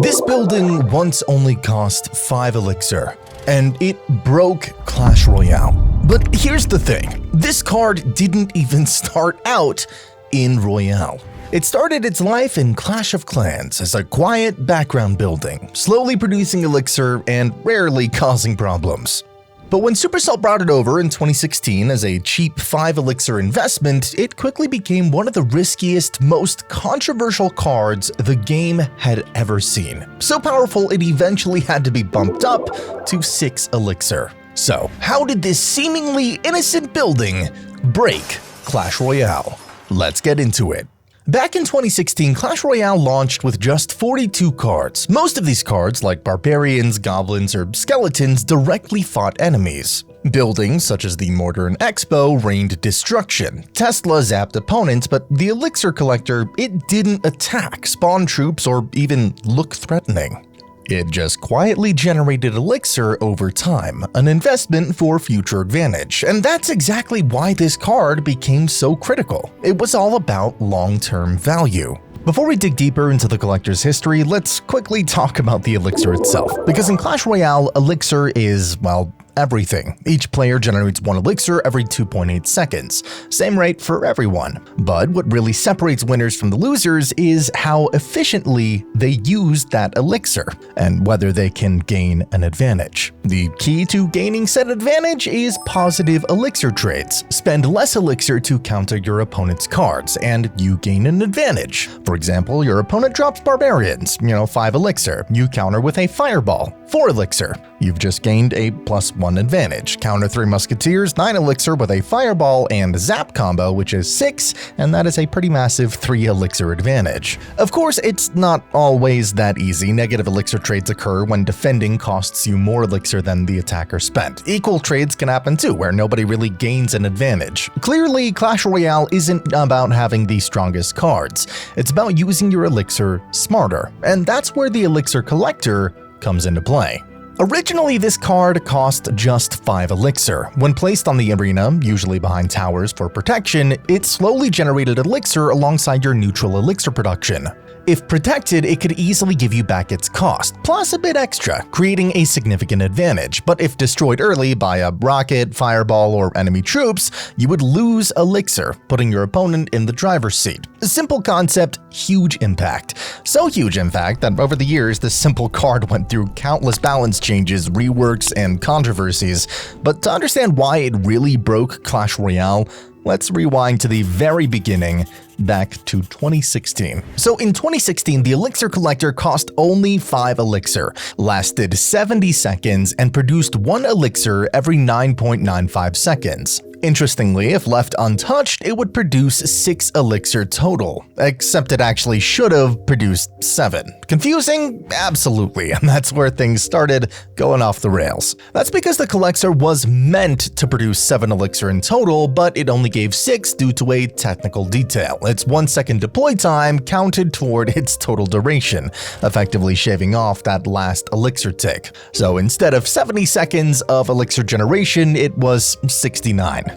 This building once only cost 5 Elixir, and it broke Clash Royale. But here's the thing, this card didn't even start out in Royale. It started its life in Clash of Clans as a quiet background building, slowly producing Elixir and rarely causing problems. But when Supercell brought it over in 2016 as a cheap 5 Elixir investment, it quickly became one of the riskiest, most controversial cards the game had ever seen. So powerful it eventually had to be bumped up to 6 Elixir. So, how did this seemingly innocent building break Clash Royale? Let's get into it. Back in 2016, Clash Royale launched with just 42 cards. Most of these cards, like barbarians, goblins, or skeletons, directly fought enemies. Buildings such as the Mortar and Expo rained destruction. Tesla zapped opponents, but the Elixir Collector, it didn't attack, spawn troops, or even look threatening. It just quietly generated Elixir over time, an investment for future advantage, and that's exactly why this card became so critical. It was all about long-term value. Before we dig deeper into the collector's history, let's quickly talk about the Elixir itself, because in Clash Royale, Elixir is, well, everything. Each player generates 1 Elixir every 2.8 seconds, same rate for everyone. But what really separates winners from the losers is how efficiently they use that Elixir, and whether they can gain an advantage. The key to gaining said advantage is positive Elixir trades. Spend less Elixir to counter your opponent's cards, and you gain an advantage. For example, your opponent drops barbarians, 5 Elixir. You counter with a fireball, 4 Elixir. You've just gained a +1 advantage. Counter 3 Musketeers, 9 Elixir with a fireball and zap combo, which is 6, and that is a pretty massive 3 Elixir advantage. Of course, it's not always that easy. Negative Elixir trades occur when defending costs you more Elixir than the attacker spent. Equal trades can happen too, where nobody really gains an advantage. Clearly, Clash Royale isn't about having the strongest cards. It's about using your Elixir smarter, and that's where the Elixir Collector comes into play. Originally, this card cost just 5 Elixir. When placed on the arena, usually behind towers for protection, it slowly generated Elixir alongside your neutral Elixir production. If protected, it could easily give you back its cost, plus a bit extra, creating a significant advantage. But if destroyed early by a rocket, fireball, or enemy troops, you would lose Elixir, putting your opponent in the driver's seat. A simple concept, huge impact. So huge, in fact, that over the years, this simple card went through countless balance changes, reworks, and controversies. But to understand why it really broke Clash Royale, let's rewind to the very beginning, back to 2016. So in 2016, the Elixir Collector cost only 5 Elixir, lasted 70 seconds, and produced 1 Elixir every 9.95 seconds. Interestingly, if left untouched, it would produce 6 Elixir total, except it actually should have produced 7. Confusing? Absolutely, and that's where things started going off the rails. That's because the Collector was meant to produce 7 Elixir in total, but it only gave 6 due to a technical detail. Its 1 second deploy time counted toward its total duration, effectively shaving off that last Elixir tick. So instead of 70 seconds of Elixir generation, it was 69.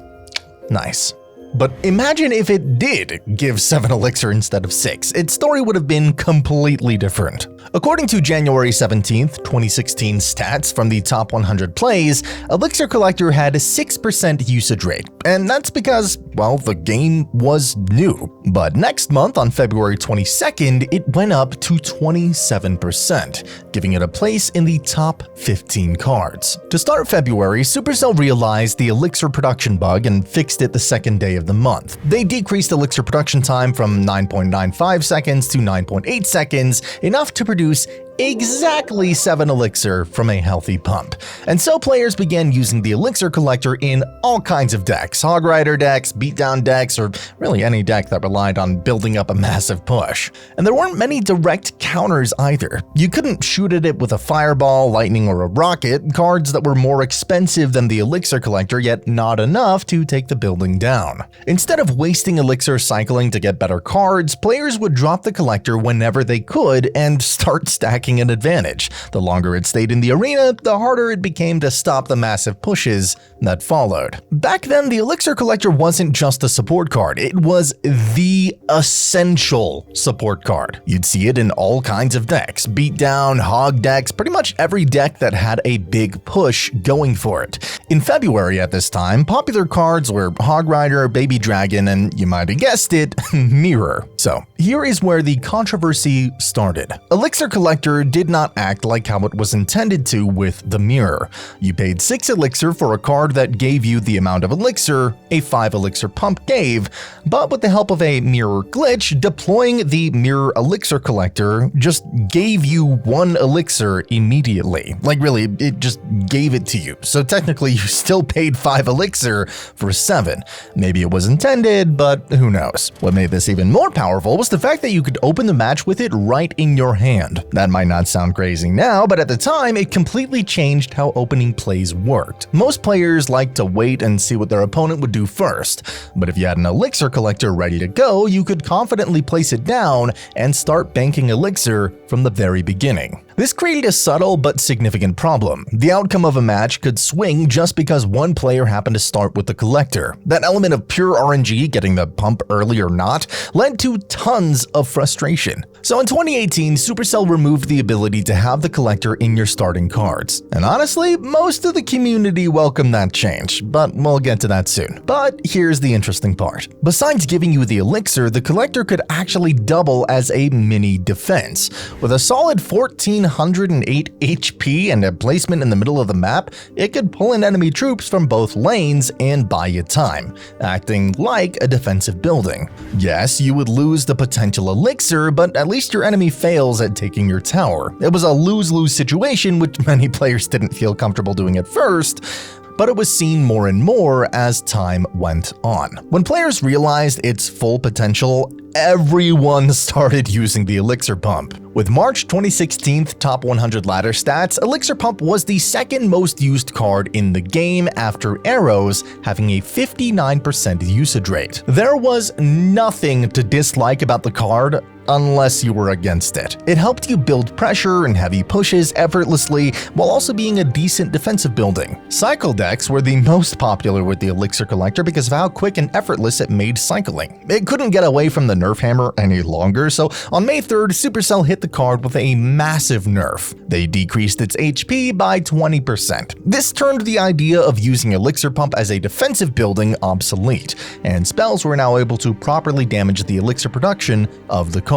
Nice. But imagine if it did give 7 Elixir instead of 6, its story would have been completely different. According to January 17th, 2016 stats from the top 100 plays, Elixir Collector had a 6% usage rate, and that's because, well, the game was new. But next month, on February 22nd, it went up to 27%, giving it a place in the top 15 cards. To start February, Supercell realized the Elixir production bug and fixed it the second day of the month. They decreased Elixir production time from 9.95 seconds to 9.8 seconds, enough to produce exactly 7 Elixir from a healthy pump. And so players began using the Elixir Collector in all kinds of decks, Hog Rider decks, Beatdown decks, or really any deck that relied on building up a massive push. And there weren't many direct counters either. You couldn't shoot at it with a fireball, lightning, or a rocket, cards that were more expensive than the Elixir Collector, yet not enough to take the building down. Instead of wasting Elixir cycling to get better cards, players would drop the Collector whenever they could and start stacking stacking an advantage. The longer it stayed in the arena, the harder it became to stop the massive pushes that followed. Back then, the Elixir Collector wasn't just a support card, it was the essential support card. You'd see it in all kinds of decks, Beatdown, Hog decks, pretty much every deck that had a big push going for it. In February at this time, popular cards were Hog Rider, Baby Dragon, and you might have guessed it, Mirror. So here is where the controversy started. Elixir Collector did not act like how it was intended to with the Mirror. You paid 6 Elixir for a card that gave you the amount of Elixir a 5 Elixir pump gave, but with the help of a Mirror glitch, deploying the Mirror Elixir Collector just gave you 1 Elixir immediately. Like really, it just gave it to you. So technically you still paid 5 Elixir for 7. Maybe it was intended, but who knows. What made this even more powerful was the fact that you could open the match with it right in your hand. That might not sound crazy now, but at the time it completely changed how opening plays worked. Most players like to wait and see what their opponent would do first, but if you had an Elixir Collector ready to go, you could confidently place it down and start banking Elixir from the very beginning. This created a subtle but significant problem. The outcome of a match could swing just because one player happened to start with the Collector. That element of pure RNG, getting the pump early or not, led to tons of frustration. So in 2018, Supercell removed the ability to have the Collector in your starting cards. And honestly, most of the community welcomed that change, but we'll get to that soon. But here's the interesting part. Besides giving you the Elixir, the Collector could actually double as a mini defense. With a solid 1408 HP and a placement in the middle of the map, it could pull in enemy troops from both lanes and buy you time, acting like a defensive building. Yes, you would lose the potential Elixir, but at least your enemy fails at taking your tower. It was a lose-lose situation, which many players didn't feel comfortable doing at first, but it was seen more and more as time went on. When players realized its full potential, everyone started using the Elixir Pump. With March 2016 top 100 ladder stats, Elixir Pump was the second most used card in the game after Arrows, having a 59% usage rate. There was nothing to dislike about the card unless you were against it. It helped you build pressure and heavy pushes effortlessly while also being a decent defensive building. Cycle decks were the most popular with the Elixir Collector because of how quick and effortless it made cycling. It couldn't get away from the Nerf hammer any longer, so on May 3rd, Supercell hit the card with a massive nerf. They decreased its HP by 20%. This turned the idea of using Elixir Pump as a defensive building obsolete, and spells were now able to properly damage the Elixir production of the card.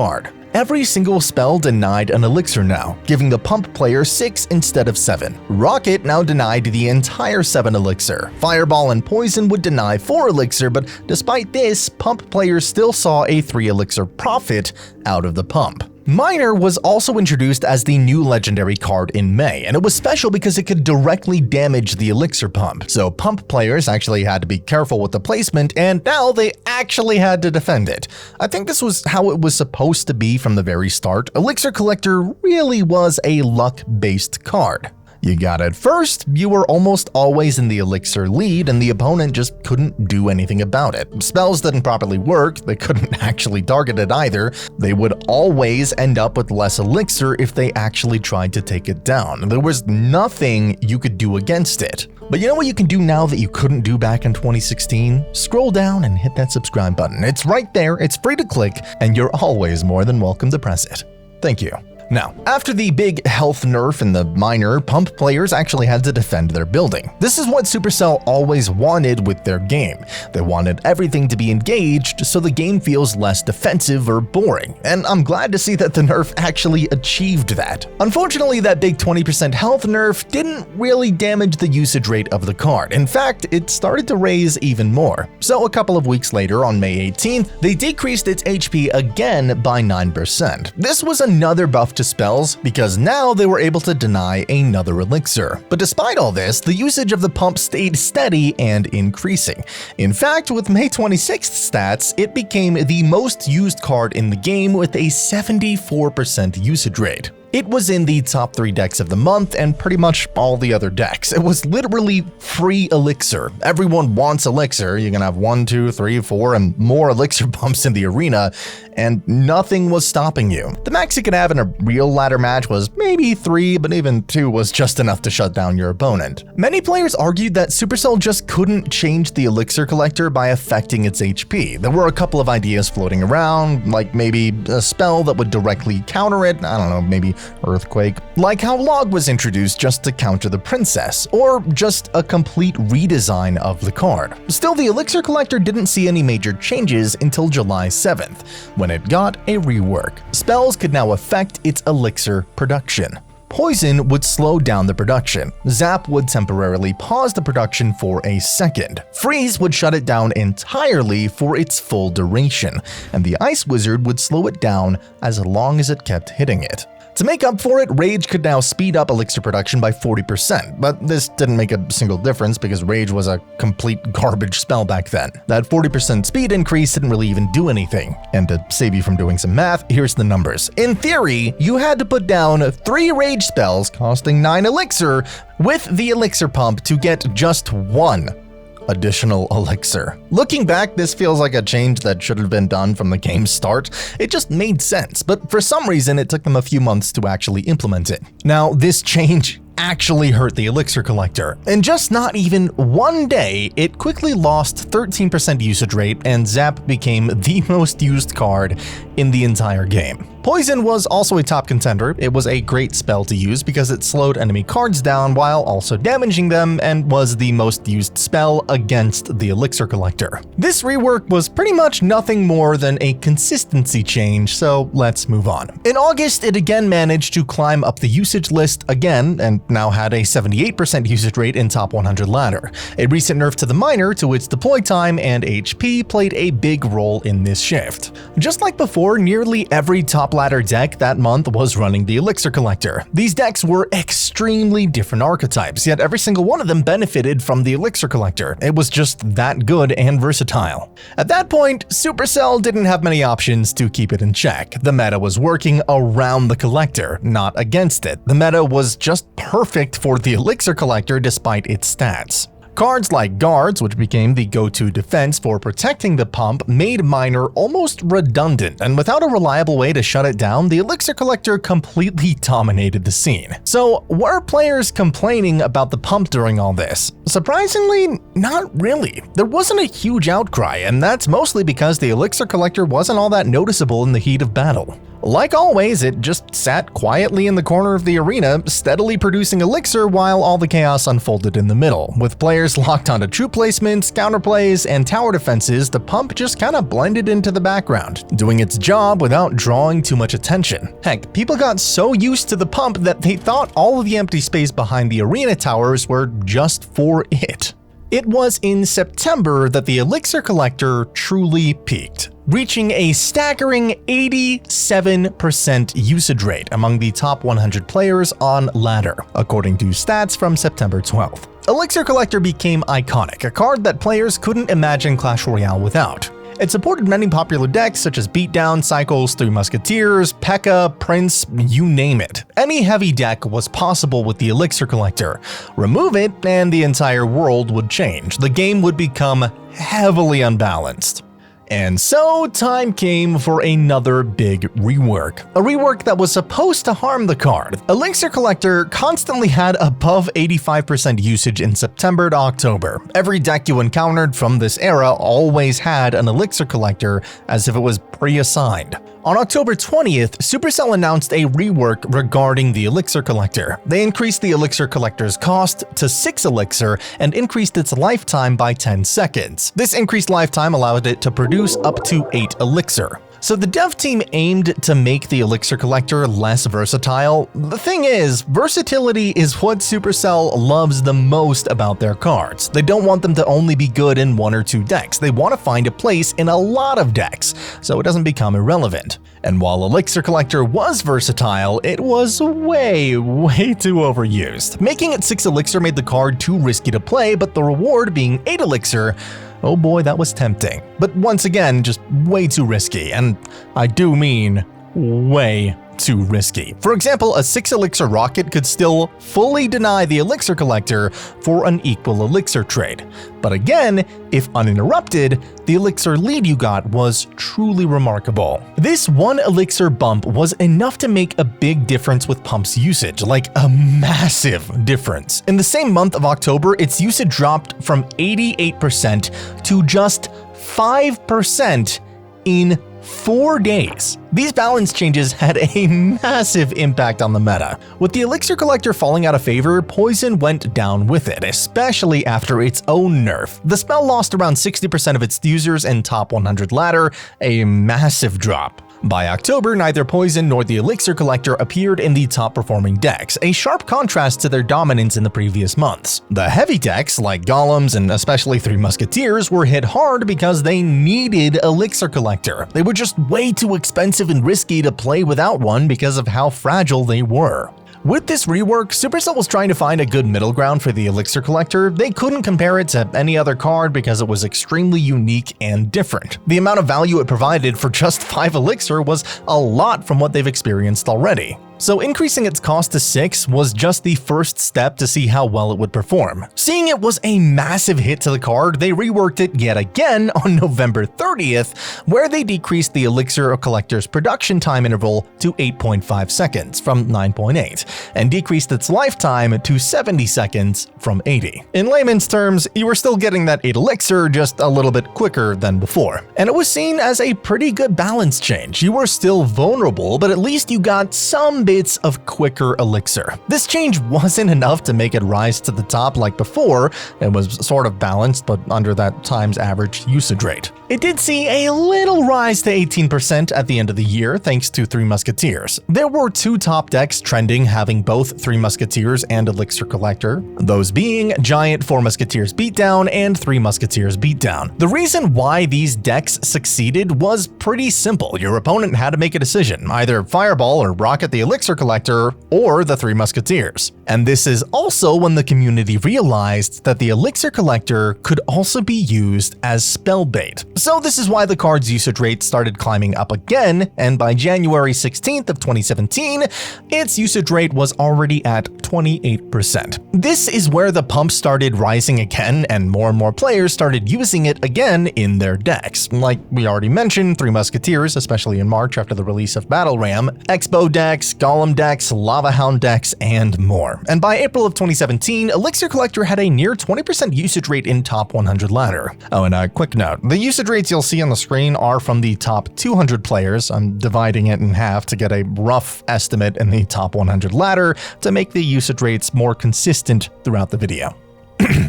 Every single spell denied an Elixir now, giving the Pump player 6 instead of 7. Rocket now denied the entire 7 Elixir. Fireball and Poison would deny 4 Elixir, but despite this, Pump players still saw a 3 Elixir profit out of the Pump. Miner was also introduced as the new legendary card in May, and it was special because it could directly damage the Elixir Pump, so Pump players actually had to be careful with the placement, and now they actually had to defend it. I think this was how it was supposed to be from the very start. Elixir Collector really was a luck-based card. You got it first, you were almost always in the Elixir lead and the opponent just couldn't do anything about it. Spells didn't properly work, they couldn't actually target it either. They would always end up with less Elixir if they actually tried to take it down. There was nothing you could do against it. But you know what you can do now that you couldn't do back in 2016? Scroll down and hit that subscribe button. It's right there, it's free to click, and you're always more than welcome to press it. Thank you. Now, after the big health nerf in the Miner, Pump players actually had to defend their building. This is what Supercell always wanted with their game. They wanted everything to be engaged so the game feels less defensive or boring, and I'm glad to see that the nerf actually achieved that. Unfortunately, that big 20% health nerf didn't really damage the usage rate of the card. In fact, it started to raise even more. So a couple of weeks later, on May 18th, they decreased its HP again by 9%. This was another buff to spells because now they were able to deny another Elixir. But despite all this, the usage of the Pump stayed steady and increasing. In fact, with May 26th stats, it became the most used card in the game with a 74% usage rate. It was in the top 3 decks of the month and pretty much all the other decks. It was literally free Elixir. Everyone wants Elixir. You can have 1, 2, 3, 4, and more Elixir pumps in the arena, and nothing was stopping you. The max you could have in a real ladder match was maybe 3, but even 2 was just enough to shut down your opponent. Many players argued that Supercell just couldn't change the Elixir Collector by affecting its HP. There were a couple of ideas floating around, like maybe a spell that would directly counter it, I don't know, maybe Earthquake, like how Log was introduced just to counter the Princess, or just a complete redesign of the card. Still, the Elixir Collector didn't see any major changes until July 7th, when it got a rework. Spells could now affect its Elixir production. Poison would slow down the production. Zap would temporarily pause the production for a second. Freeze would shut it down entirely for its full duration, and the Ice Wizard would slow it down as long as it kept hitting it. To make up for it, Rage could now speed up Elixir production by 40%, but this didn't make a single difference because Rage was a complete garbage spell back then. That 40% speed increase didn't really even do anything. And to save you from doing some math, here's the numbers. In theory, you had to put down 3 Rage spells costing 9 Elixir with the Elixir pump to get just 1 additional Elixir. Looking back, this feels like a change that should have been done from the game's start. It just made sense, but for some reason it took them a few months to actually implement it. Now, this change actually hurt the Elixir Collector. In just not even 1 day, it quickly lost 13% usage rate, and Zap became the most used card in the entire game. Poison was also a top contender. It was a great spell to use because it slowed enemy cards down while also damaging them, and was the most used spell against the Elixir Collector. This rework was pretty much nothing more than a consistency change, so let's move on. In August, it again managed to climb up the usage list again, and now had a 78% usage rate in top 100 ladder. A recent nerf to the miner to its deploy time and HP played a big role in this shift. Just like before, nearly every top ladder deck that month was running the Elixir Collector. These decks were extremely different archetypes, yet every single one of them benefited from the Elixir Collector. It was just that good and versatile. At that point, Supercell didn't have many options to keep it in check. The meta was working around the Collector, not against it. The meta was just perfect for the Elixir Collector despite its stats. Cards like Guards, which became the go-to defense for protecting the pump, made Miner almost redundant, and without a reliable way to shut it down, the Elixir Collector completely dominated the scene. So, were players complaining about the pump during all this? Surprisingly, not really. There wasn't a huge outcry, and that's mostly because the Elixir Collector wasn't all that noticeable in the heat of battle. Like always, it just sat quietly in the corner of the arena, steadily producing Elixir while all the chaos unfolded in the middle. With players locked onto troop placements, counterplays, and tower defenses, the pump just kinda blended into the background, doing its job without drawing too much attention. Heck, people got so used to the pump that they thought all of the empty space behind the arena towers were just for it. It was in September that the Elixir Collector truly peaked, reaching a staggering 87% usage rate among the top 100 players on ladder, according to stats from September 12th. Elixir Collector became iconic, a card that players couldn't imagine Clash Royale without. It supported many popular decks such as Beatdown, Cycles, 3 Musketeers, P.E.K.K.A, Prince, you name it. Any heavy deck was possible with the Elixir Collector. Remove it and the entire world would change. The game would become heavily unbalanced. And so time came for another big rework. A rework that was supposed to harm the card. Elixir Collector constantly had above 85% usage in September to October. Every deck you encountered from this era always had an Elixir Collector as if it was pre-assigned. On October 20th, Supercell announced a rework regarding the Elixir Collector. They increased the Elixir Collector's cost to 6 Elixir and increased its lifetime by 10 seconds. This increased lifetime allowed it to produce up to 8 Elixir. So the dev team aimed to make the Elixir Collector less versatile. The thing is, versatility is what Supercell loves the most about their cards. They don't want them to only be good in 1 or 2 decks. They want to find a place in a lot of decks, so it doesn't become irrelevant. And while Elixir Collector was versatile, it was way too overused. Making it 6 Elixir made the card too risky to play, but the reward being 8 Elixir, oh boy, that was tempting. But once again, just way too risky, and I do mean way too risky. For example, a 6 elixir rocket could still fully deny the Elixir Collector for an equal elixir trade. But again, if uninterrupted, the elixir lead you got was truly remarkable. This one elixir bump was enough to make a big difference with Pump's usage, like a massive difference. In the same month of October, its usage dropped from 88% to just 5% in 4 days. These balance changes had a massive impact on the meta. With the Elixir Collector falling out of favor, Poison went down with it, especially after its own nerf. The spell lost around 60% of its users in top 100 ladder, a massive drop. By October, neither Poison nor the Elixir Collector appeared in the top-performing decks, a sharp contrast to their dominance in the previous months. The heavy decks, like Golems and especially 3 Musketeers, were hit hard because they needed Elixir Collector. They were just way too expensive and risky to play without one because of how fragile they were. With this rework, Supercell was trying to find a good middle ground for the Elixir Collector. They couldn't compare it to any other card because it was extremely unique and different. The amount of value it provided for just 5 elixir was a lot from what they've experienced already. So increasing its cost to 6 was just the first step to see how well it would perform. Seeing it was a massive hit to the card, they reworked it yet again on November 30th, where they decreased the Elixir Collector's production time interval to 8.5 seconds from 9.8, and decreased its lifetime to 70 seconds from 80. In layman's terms, you were still getting that 8 elixir just a little bit quicker than before. And it was seen as a pretty good balance change. You were still vulnerable, but at least you got some bits of quicker elixir. This change wasn't enough to make it rise to the top like before. It was sort of balanced, but under that times average usage rate. It did see a little rise to 18% at the end of the year thanks to 3 Musketeers. There were 2 top decks trending having both 3 Musketeers and Elixir Collector, those being Giant 4 Musketeers Beatdown and 3 Musketeers Beatdown. The reason why these decks succeeded was pretty simple. Your opponent had to make a decision, either Fireball or Rocket the Elixir Collector or the 3 Musketeers. And this is also when the community realized that the Elixir Collector could also be used as spell bait. So this is why the card's usage rate started climbing up again, and by January 16th of 2017, its usage rate was already at 28%. This is where the pump started rising again, and more players started using it again in their decks. Like we already mentioned, 3 Musketeers, especially in March after the release of Battle Ram, Expo decks, Golem decks, Lava Hound decks, and more. And by April of 2017, Elixir Collector had a near 20% usage rate in top 100 ladder. Oh, and a quick note, the usage rates you'll see on the screen are from the top 200 players. I'm dividing it in half to get a rough estimate in the top 100 ladder to make the usage rates more consistent throughout the video.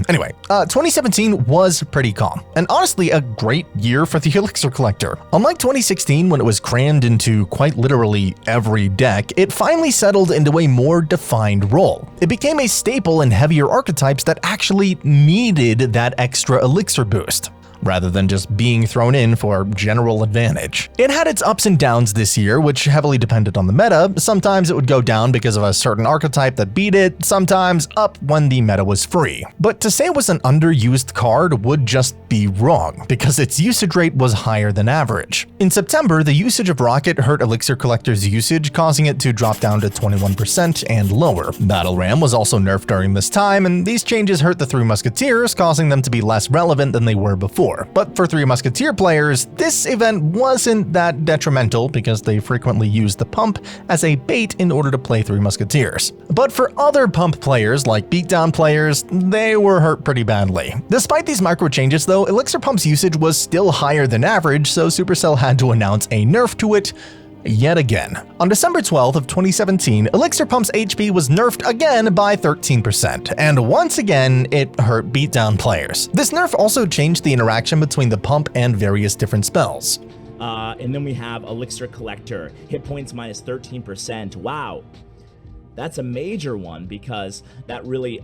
Anyway, 2017 was pretty calm, and honestly a great year for the Elixir Collector. Unlike 2016 when it was crammed into quite literally every deck, it finally settled into a more defined role. It became a staple in heavier archetypes that actually needed that extra elixir boost, rather than just being thrown in for general advantage. It had its ups and downs this year, which heavily depended on the meta. Sometimes it would go down because of a certain archetype that beat it, sometimes up when the meta was free. But to say it was an underused card would just be wrong, because its usage rate was higher than average. In September, the usage of Rocket hurt Elixir Collector's usage, causing it to drop down to 21% and lower. Battle Ram was also nerfed during this time, and these changes hurt the 3 Musketeers, causing them to be less relevant than they were before. But for 3 Musketeer players, this event wasn't that detrimental because they frequently used the pump as a bait in order to play 3 Musketeers. But for other pump players, like Beatdown players, they were hurt pretty badly. Despite these micro changes though, Elixir Pump's usage was still higher than average, so Supercell had to announce a nerf to it yet again. On December 12th of 2017, Elixir Pump's HP was nerfed again by 13%, and once again, it hurt Beatdown players. This nerf also changed the interaction between the pump and various different spells. And then we have Elixir Collector, hit points minus 13%. Wow. That's a major one because that really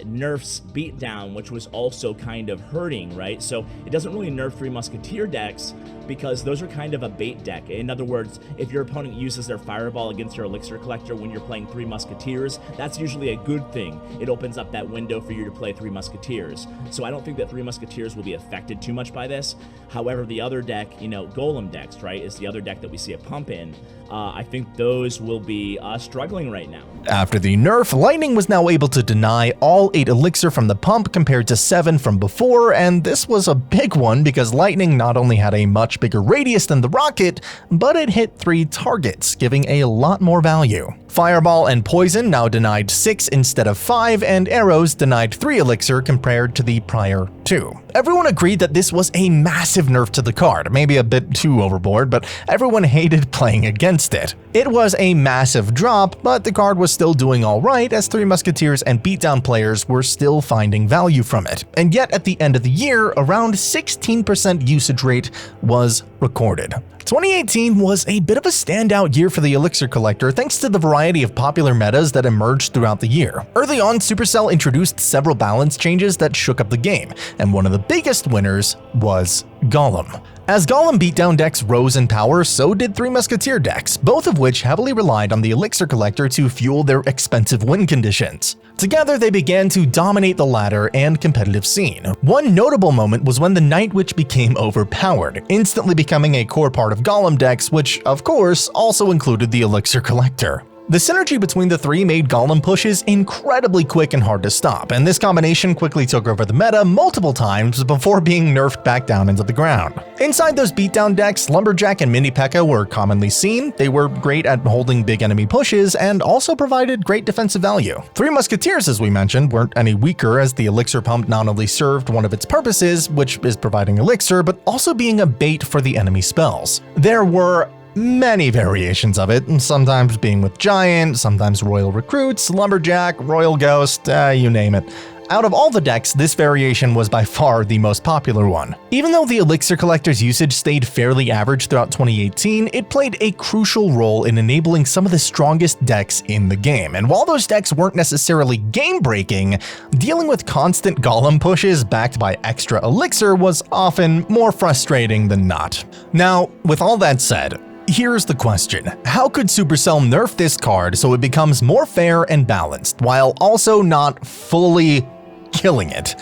nerfs Beatdown, which was also kind of hurting, right? So it doesn't really nerf Three Musketeer decks because those are kind of a bait deck. In other words, if your opponent uses their Fireball against your Elixir Collector when you're playing Three Musketeers, that's usually a good thing. It opens up that window for you to play Three Musketeers. So I don't think that Three Musketeers will be affected too much by this. However, the other deck, you know, Golem decks, right, is the other deck that we see a pump in. I think those will be struggling right now. After the nerf, Lightning was now able to deny all 8 Elixir from the pump compared to 7 from before, and this was a big one because Lightning not only had a much bigger radius than the rocket, but it hit 3 targets, giving a lot more value. Fireball and Poison now denied 6 instead of 5, and Arrows denied 3 Elixir compared to the prior 2. Everyone agreed that this was a massive nerf to the card, maybe a bit too overboard, but everyone hated playing against it. It was a massive drop, but the card was still doing alright as Three Musketeers and Beatdown players were still finding value from it. And yet at the end of the year, around 16% usage rate was recorded. 2018 was a bit of a standout year for the Elixir Collector thanks to the variety of popular metas that emerged throughout the year. Early on, Supercell introduced several balance changes that shook up the game, and one of the biggest winners was Golem. As Golem Beatdown decks rose in power, so did Three Musketeer decks, both of which heavily relied on the Elixir Collector to fuel their expensive win conditions. Together, they began to dominate the ladder and competitive scene. One notable moment was when the Night Witch became overpowered, instantly becoming a core part of Golem decks, which, of course, also included the Elixir Collector. The synergy between the three made Golem pushes incredibly quick and hard to stop, and this combination quickly took over the meta multiple times before being nerfed back down into the ground. Inside those beatdown decks, Lumberjack and Mini P.E.K.K.A. were commonly seen. They were great at holding big enemy pushes and also provided great defensive value. Three Musketeers, as we mentioned, weren't any weaker as the Elixir Pump not only served one of its purposes, which is providing Elixir, but also being a bait for the enemy spells. There were many variations of it, sometimes being with Giant, sometimes Royal Recruits, Lumberjack, Royal Ghost, you name it. Out of all the decks, this variation was by far the most popular one. Even though the Elixir Collector's usage stayed fairly average throughout 2018, it played a crucial role in enabling some of the strongest decks in the game. And while those decks weren't necessarily game-breaking, dealing with constant Golem pushes backed by extra Elixir was often more frustrating than not. Now, with all that said, here's the question. How could Supercell nerf this card so it becomes more fair and balanced, while also not fully killing it?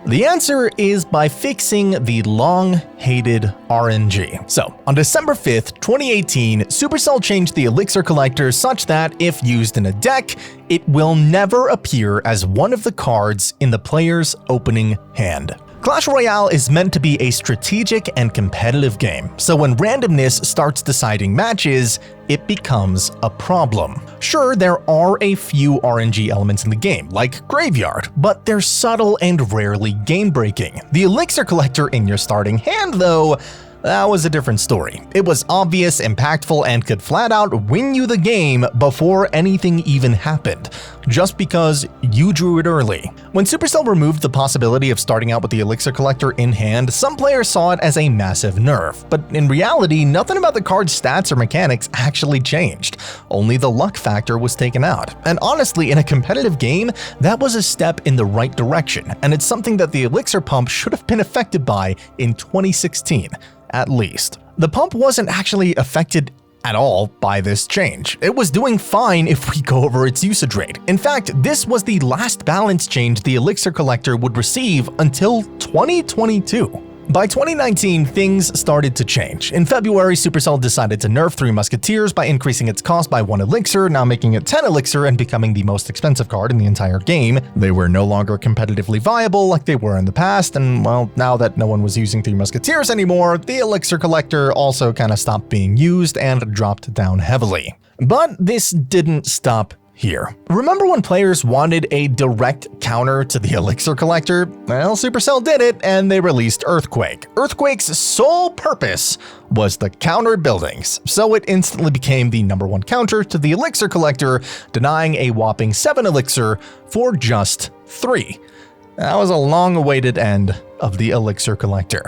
The answer is by fixing the long-hated RNG. So, on December 5th, 2018, Supercell changed the Elixir Collector such that, if used in a deck, it will never appear as one of the cards in the player's opening hand. Clash Royale is meant to be a strategic and competitive game, so when randomness starts deciding matches, it becomes a problem. Sure, there are a few RNG elements in the game, like Graveyard, but they're subtle and rarely game-breaking. The Elixir Collector in your starting hand, though, that was a different story. It was obvious, impactful, and could flat out win you the game before anything even happened, just because you drew it early. When Supercell removed the possibility of starting out with the Elixir Collector in hand, some players saw it as a massive nerf, but in reality, nothing about the card's stats or mechanics actually changed. Only the luck factor was taken out. And honestly, in a competitive game, that was a step in the right direction, and it's something that the Elixir Pump should have been affected by in 2016. At least. The pump wasn't actually affected at all by this change. It was doing fine if we go over its usage rate. In fact, this was the last balance change the Elixir Collector would receive until 2022. By 2019, things started to change. In February, Supercell decided to nerf Three Musketeers by increasing its cost by 1 Elixir, now making it 10 Elixir and becoming the most expensive card in the entire game. They were no longer competitively viable like they were in the past, and well, now that no one was using Three Musketeers anymore, the Elixir Collector also kind of stopped being used and dropped down heavily. But this didn't stop here. Remember when players wanted a direct counter to the Elixir Collector? Well, Supercell did it, and they released Earthquake. Earthquake's sole purpose was the countered buildings, so it instantly became the #1 counter to the Elixir Collector, denying a whopping 7 Elixir for just 3. That was a long-awaited end of the Elixir Collector.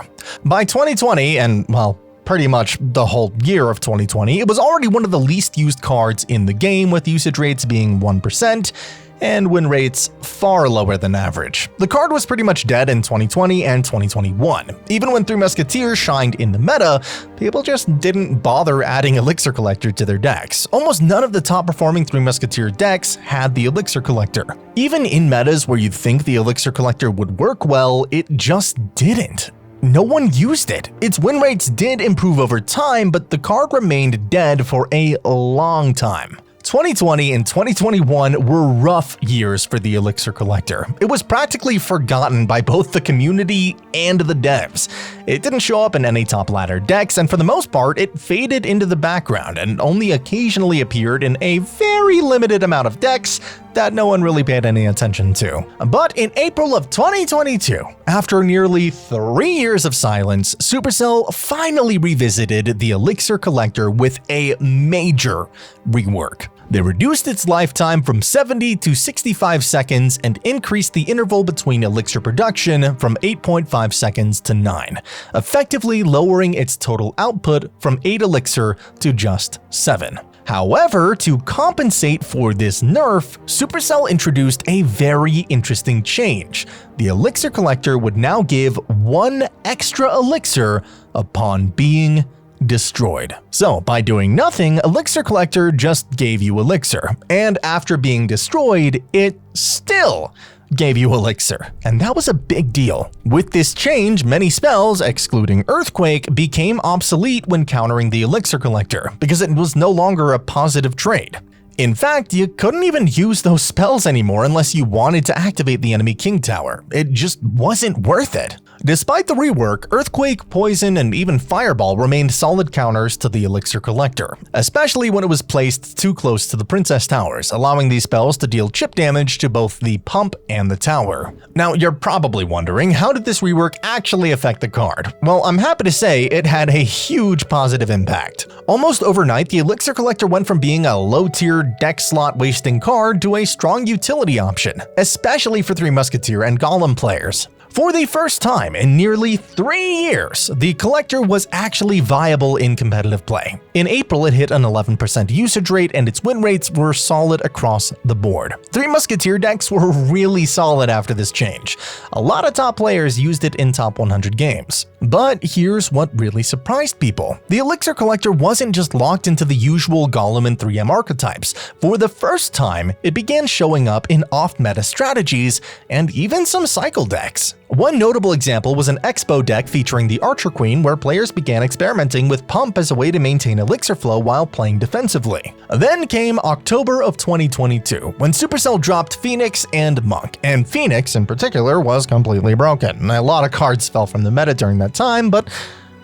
By 2020, and well, pretty much the whole year of 2020, it was already one of the least used cards in the game, with usage rates being 1%, and win rates far lower than average. The card was pretty much dead in 2020 and 2021. Even when Three Musketeers shined in the meta, people just didn't bother adding Elixir Collector to their decks. Almost none of the top performing Three Musketeer decks had the Elixir Collector. Even in metas where you'd think the Elixir Collector would work well, it just didn't. No one used it. Its win rates did improve over time, but the card remained dead for a long time. 2020 and 2021 were rough years for the Elixir Collector. It was practically forgotten by both the community and the devs. It didn't show up in any top ladder decks, and for the most part, it faded into the background and only occasionally appeared in a very limited amount of decks that no one really paid any attention to. But in April of 2022, after nearly 3 years of silence, Supercell finally revisited the Elixir Collector with a major rework. They reduced its lifetime from 70 to 65 seconds and increased the interval between elixir production from 8.5 seconds to 9, effectively lowering its total output from 8 elixir to just 7. However, to compensate for this nerf, Supercell introduced a very interesting change. The Elixir Collector would now give 1 extra elixir upon being destroyed. So, by doing nothing, Elixir Collector just gave you elixir, and after being destroyed, it still gave you elixir, and that was a big deal. With this change, many spells, excluding Earthquake, became obsolete when countering the Elixir Collector, because it was no longer a positive trade. In fact, you couldn't even use those spells anymore unless you wanted to activate the enemy King Tower. It just wasn't worth it. Despite the rework, Earthquake, Poison, and even Fireball remained solid counters to the Elixir Collector, especially when it was placed too close to the Princess Towers, allowing these spells to deal chip damage to both the pump and the tower. Now, you're probably wondering, how did this rework actually affect the card? Well, I'm happy to say it had a huge positive impact. Almost overnight, the Elixir Collector went from being a low-tier deck slot wasting card to a strong utility option, especially for Three Musketeer and Golem players. For the first time in nearly 3 years, the Collector was actually viable in competitive play. In April, it hit an 11% usage rate, and its win rates were solid across the board. Three Musketeer decks were really solid after this change. A lot of top players used it in top 100 games. But here's what really surprised people. The Elixir Collector wasn't just locked into the usual Golem and 3M archetypes. For the first time, it began showing up in off-meta strategies and even some cycle decks. One notable example was an Expo deck featuring the Archer Queen, where players began experimenting with Pump as a way to maintain elixir flow while playing defensively. Then came October of 2022, when Supercell dropped Phoenix and Monk, and Phoenix in particular was completely broken. A lot of cards fell from the meta during that time, but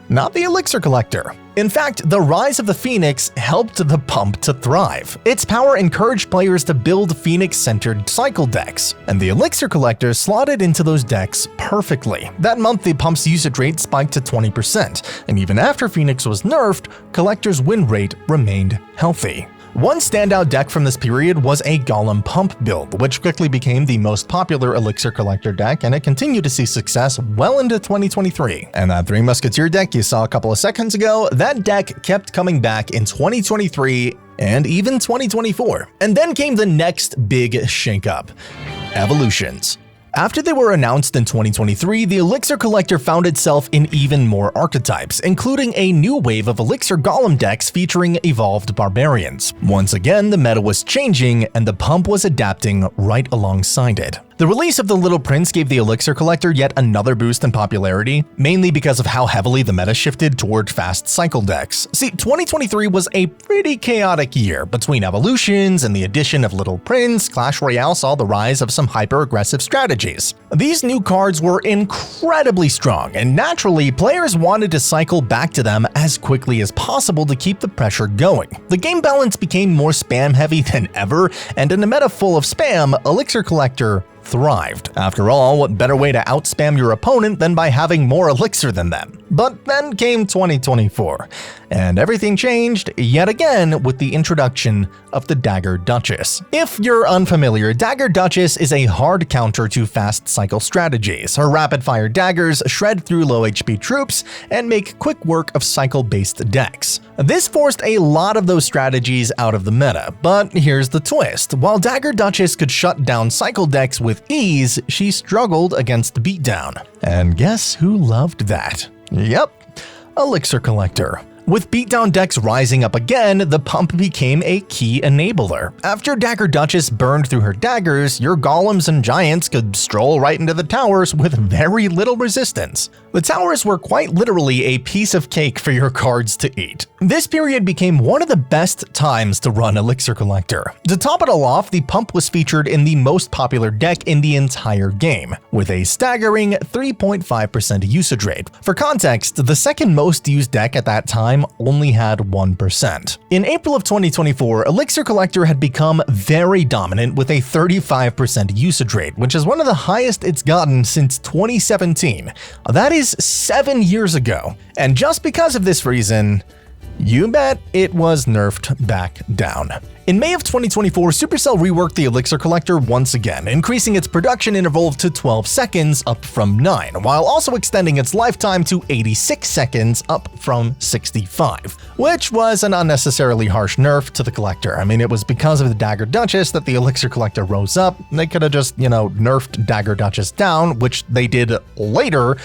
not the Elixir Collector. In fact, the rise of the Phoenix helped the Pump to thrive. Its power encouraged players to build Phoenix-centered cycle decks, and the Elixir Collector slotted into those decks perfectly. That month, the Pump's usage rate spiked to 20%, and even after Phoenix was nerfed, Collector's win rate remained healthy. One standout deck from this period was a Golem Pump build, which quickly became the most popular Elixir Collector deck, and it continued to see success well into 2023. And that Three Musketeer deck you saw a couple of seconds ago, that deck kept coming back in 2023 and even 2024. And then came the next big shakeup: evolutions. After they were announced in 2023, the Elixir Collector found itself in even more archetypes, including a new wave of Elixir Golem decks featuring evolved barbarians. Once again, the meta was changing, and the Pump was adapting right alongside it. The release of the Little Prince gave the Elixir Collector yet another boost in popularity, mainly because of how heavily the meta shifted toward fast cycle decks. See, 2023 was a pretty chaotic year. Between evolutions and the addition of Little Prince, Clash Royale saw the rise of some hyper-aggressive strategies. These new cards were incredibly strong, and naturally, players wanted to cycle back to them as quickly as possible to keep the pressure going. The game balance became more spam-heavy than ever, and in a meta full of spam, Elixir Collector thrived. After all, what better way to outspam your opponent than by having more elixir than them? But then came 2024, and everything changed yet again with the introduction of the Dagger Duchess. If you're unfamiliar, Dagger Duchess is a hard counter to fast cycle strategies. Her rapid-fire daggers shred through low HP troops and make quick work of cycle-based decks. This forced a lot of those strategies out of the meta, but here's the twist. While Dagger Duchess could shut down cycle decks with ease, she struggled against Beatdown. And guess who loved that? Yep, Elixir Collector. With Beatdown decks rising up again, the pump became a key enabler. After Dagger Duchess burned through her daggers, your golems and giants could stroll right into the towers with very little resistance. The towers were quite literally a piece of cake for your cards to eat. This period became one of the best times to run Elixir Collector. To top it all off, the pump was featured in the most popular deck in the entire game, with a staggering 3.5% usage rate. For context, the second most used deck at that time only had 1%. In April of 2024, Elixir Collector had become very dominant with a 35% usage rate, which is one of the highest it's gotten since 2017. That is 7 years ago. And just because of this reason, you bet it was nerfed back down. In May of 2024, Supercell reworked the Elixir Collector once again, increasing its production interval to 12 seconds up from 9, while also extending its lifetime to 86 seconds up from 65, which was an unnecessarily harsh nerf to the Collector. I mean, it was because of the Dagger Duchess that the Elixir Collector rose up. They could have just, nerfed Dagger Duchess down, which they did later,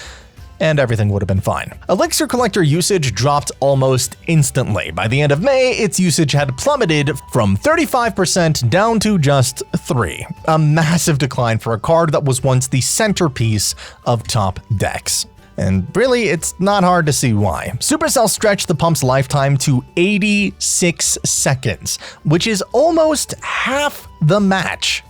and everything would have been fine. Elixir Collector usage dropped almost instantly. By the end of May, its usage had plummeted from 35% down to just 3%, a massive decline for a card that was once the centerpiece of top decks. And really, it's not hard to see why. Supercell stretched the pump's lifetime to 86 seconds, which is almost half the match.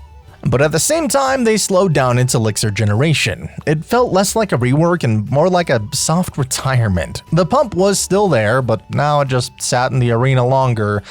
But at the same time, they slowed down its Elixir generation. It felt less like a rework and more like a soft retirement. The pump was still there, but now it just sat in the arena longer,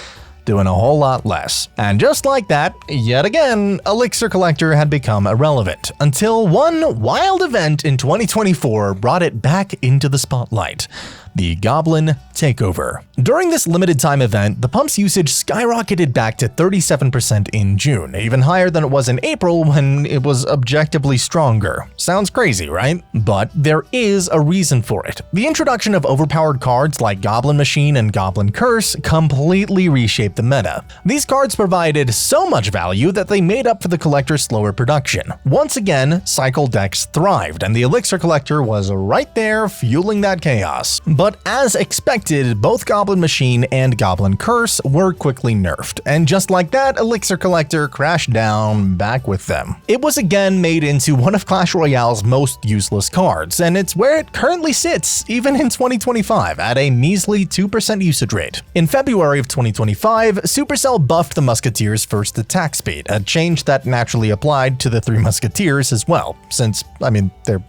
doing a whole lot less. And just like that, yet again, Elixir Collector had become irrelevant, until one wild event in 2024 brought it back into the spotlight. The Goblin Takeover. During this limited time event, the pump's usage skyrocketed back to 37% in June, even higher than it was in April when it was objectively stronger. Sounds crazy, right? But there is a reason for it. The introduction of overpowered cards like Goblin Machine and Goblin Curse completely reshaped the meta. These cards provided so much value that they made up for the Collector's slower production. Once again, cycle decks thrived, and the Elixir Collector was right there fueling that chaos. But as expected, both Goblin Machine and Goblin Curse were quickly nerfed, and just like that, Elixir Collector crashed down back with them. It was again made into one of Clash Royale's most useless cards, and it's where it currently sits, even in 2025, at a measly 2% usage rate. In February of 2025, Supercell buffed the Musketeers' first attack speed, a change that naturally applied to the 3 Musketeers as well, since, they're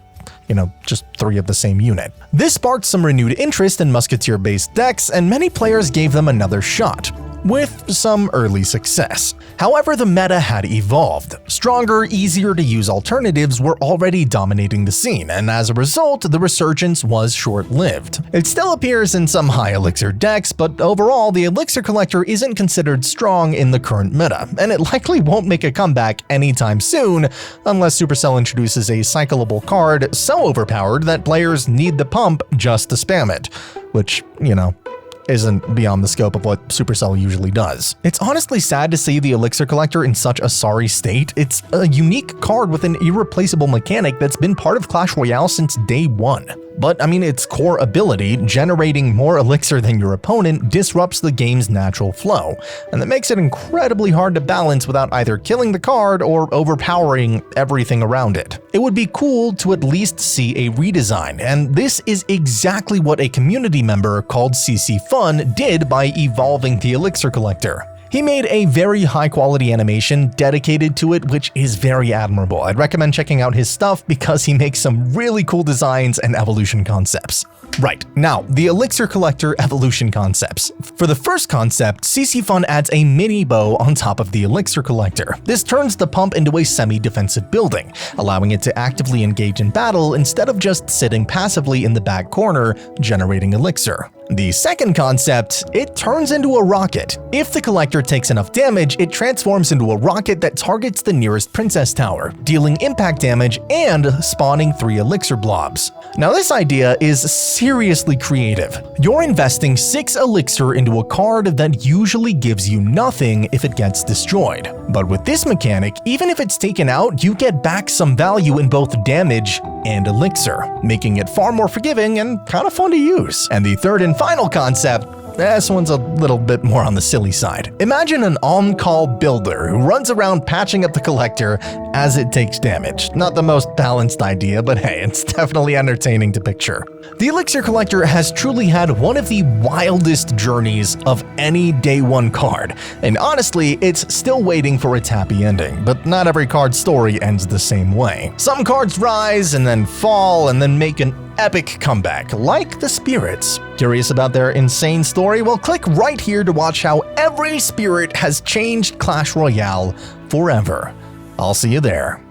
just 3 of the same unit. This sparked some renewed interest in Musketeer-based decks, and many players gave them another shot, with some early success. However, the meta had evolved. Stronger, easier to use alternatives were already dominating the scene, and as a result, the Resurgence was short-lived. It still appears in some high Elixir decks, but overall, the Elixir Collector isn't considered strong in the current meta, and it likely won't make a comeback anytime soon, unless Supercell introduces a cyclable card so overpowered that players need the pump just to spam it, which, isn't beyond the scope of what Supercell usually does. It's honestly sad to see the Elixir Collector in such a sorry state. It's a unique card with an irreplaceable mechanic that's been part of Clash Royale since day one. But its core ability, generating more elixir than your opponent, disrupts the game's natural flow, and that makes it incredibly hard to balance without either killing the card or overpowering everything around it. It would be cool to at least see a redesign, and this is exactly what a community member called CC Fun did by evolving the Elixir Collector. He made a very high-quality animation dedicated to it, which is very admirable. I'd recommend checking out his stuff because he makes some really cool designs and evolution concepts. Right, now, the Elixir Collector evolution concepts. For the first concept, CC Fun adds a mini bow on top of the Elixir Collector. This turns the pump into a semi-defensive building, allowing it to actively engage in battle instead of just sitting passively in the back corner, generating elixir. The second concept, it turns into a rocket. If the collector takes enough damage, it transforms into a rocket that targets the nearest princess tower, dealing impact damage and spawning 3 elixir blobs. Now this idea is seriously creative. You're investing 6 elixir into a card that usually gives you nothing if it gets destroyed. But with this mechanic, even if it's taken out, you get back some value in both damage and elixir, making it far more forgiving and kind of fun to use. And the third and final concept, this one's a little bit more on the silly side. Imagine an on-call builder who runs around patching up the collector as it takes damage. Not the most balanced idea, but hey, it's definitely entertaining to picture. The Elixir Collector has truly had one of the wildest journeys of any day 1 card, and honestly, it's still waiting for its happy ending, but not every card's story ends the same way. Some cards rise and then fall and then make an epic comeback, like the Spirits. Curious about their insane story? Well, click right here to watch how every Spirit has changed Clash Royale forever. I'll see you there.